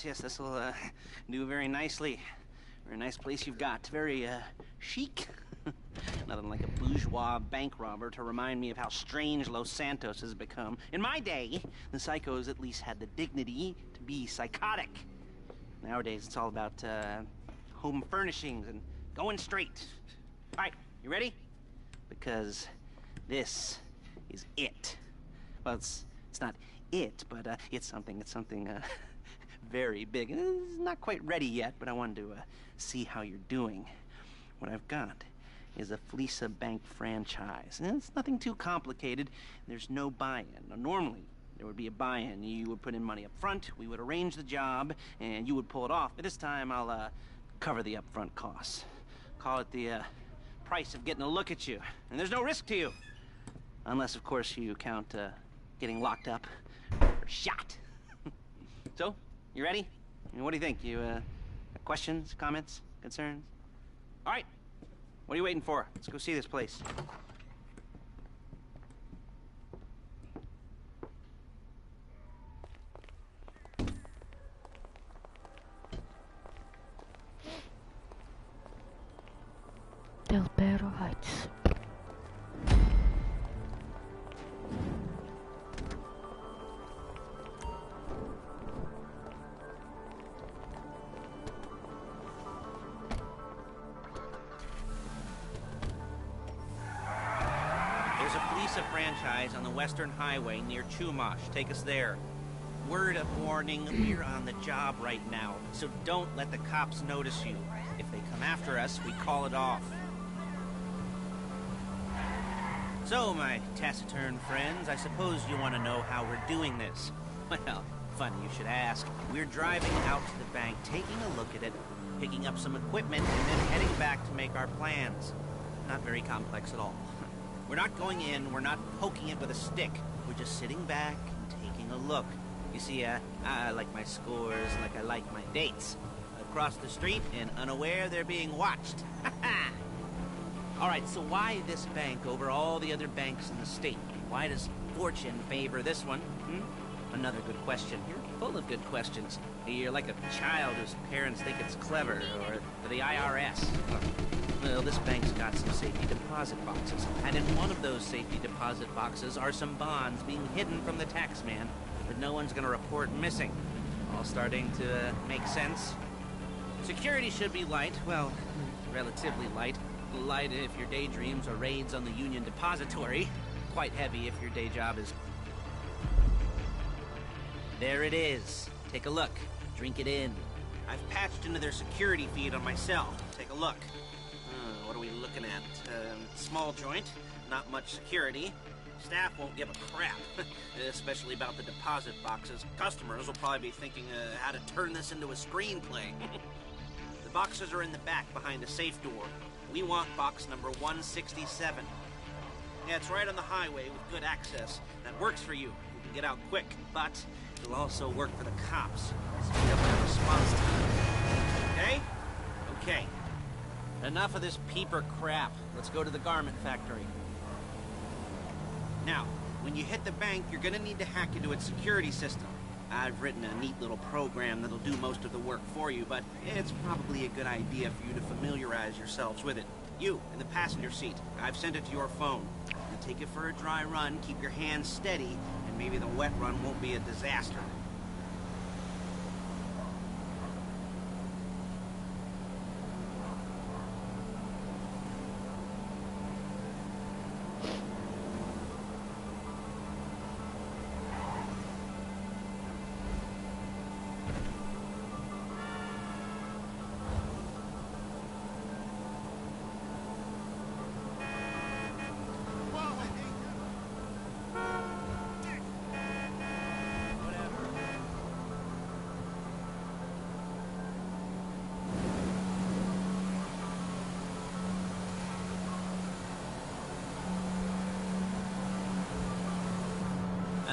Yes, this will do very nicely. Very nice place you've got. Very chic. Nothing like a bourgeois bank robber to remind me of how strange Los Santos has become. In my day, the psychos at least had the dignity to be psychotic. Nowadays, it's all about home furnishings and going straight. All right, you ready? Because this is it. Well, it's not it, but it's something very big. It's not quite ready yet, but I wanted to see how you're doing. What I've got is a Fleeca Bank franchise. And it's nothing too complicated. There's no buy-in. Now, normally, there would be a buy-in. You would put in money up front, we would arrange the job, and you would pull it off. But this time, I'll cover the upfront costs. Call it the price of getting a look at you. And there's no risk to you. Unless, of course, you count getting locked up or shot. So, you ready? What do you think? You got questions, comments, concerns? All right. What are you waiting for? Let's go see this place. Del Perro Heights. There's a Fleeca franchise on the Western Highway near Chumash. Take us there. Word of warning, we're on the job right now, so don't let the cops notice you. If they come after us, we call it off. So, my taciturn friends, I suppose you want to know how we're doing this. Well, funny you should ask. We're driving out to the bank, taking a look at it, picking up some equipment, and then heading back to make our plans. Not very complex at all. We're not going in, we're not poking it with a stick. We're just sitting back and taking a look. You see, I like my scores like I like my dates. Across the street and unaware they're being watched. All right, so why this bank over all the other banks in the state? Why does fortune favor this one? Another good question. You're full of good questions. You're like a child whose parents think it's clever, or the IRS. Well, this bank's got some safety deposit boxes, and in one of those safety deposit boxes are some bonds being hidden from the tax man that no one's gonna report missing. All starting to make sense. Security should be light, well, relatively light. Light if your daydreams are raids on the Union Depository. Quite heavy if your day job is... There it is. Take a look. Drink it in. I've patched into their security feed on my cell. Take a look. What are we looking at? Small joint, not much security. Staff won't give a crap, especially about the deposit boxes. Customers will probably be thinking how to turn this into a screenplay. The boxes are in the back behind a safe door. We want box number 167. Yeah, it's right on the highway with good access. That works for you. You can get out quick, but it'll also work for the cops. Speed up their response time. Okay? Okay. Enough of this peeper crap. Let's go to the garment factory. Now, when you hit the bank, you're gonna need to hack into its security system. I've written a neat little program that'll do most of the work for you, but it's probably a good idea for you to familiarize yourselves with it. You, in the passenger seat, I've sent it to your phone. You take it for a dry run, keep your hands steady, and maybe the wet run won't be a disaster.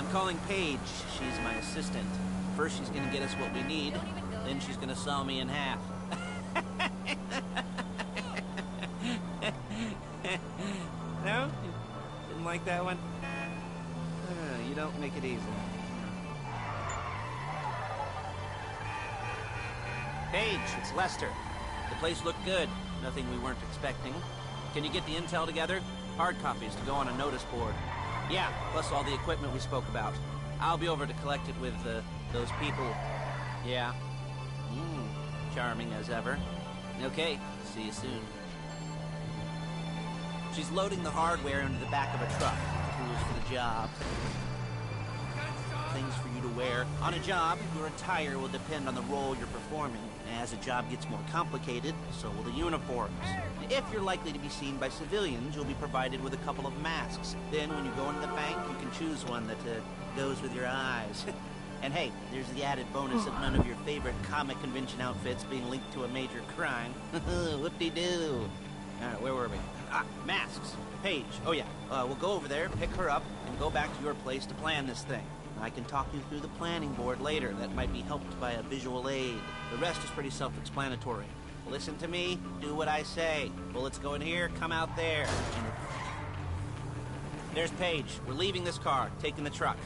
I'm calling Paige. She's my assistant. First, she's gonna get us what we need. Then she's gonna saw me in half. No? Didn't like that one? You don't make it easy. Paige, it's Lester. The place looked good. Nothing we weren't expecting. Can you get the intel together? Hard copies to go on a notice board. Yeah, plus all the equipment we spoke about. I'll be over to collect it with, those people. Yeah. Charming as ever. Okay, see you soon. She's loading the hardware into the back of a truck. Tools for the job. Things for you to wear. On a job, your attire will depend on the role you're performing. As the job gets more complicated, so will the uniforms. If you're likely to be seen by civilians, you'll be provided with a couple of masks. Then when you go into the bank, you can choose one that goes with your eyes. And hey, there's the added bonus of none of your favorite comic convention outfits being linked to a major crime. Whoop-de-doo. All right, where were we? Masks. Paige. Oh yeah, we'll go over there, pick her up, and go back to your place to plan this thing. I can talk you through the planning board later. That might be helped by a visual aid. The rest is pretty self-explanatory. Listen to me, do what I say. Bullets go in here, come out there. There's Paige. We're leaving this car, taking the truck.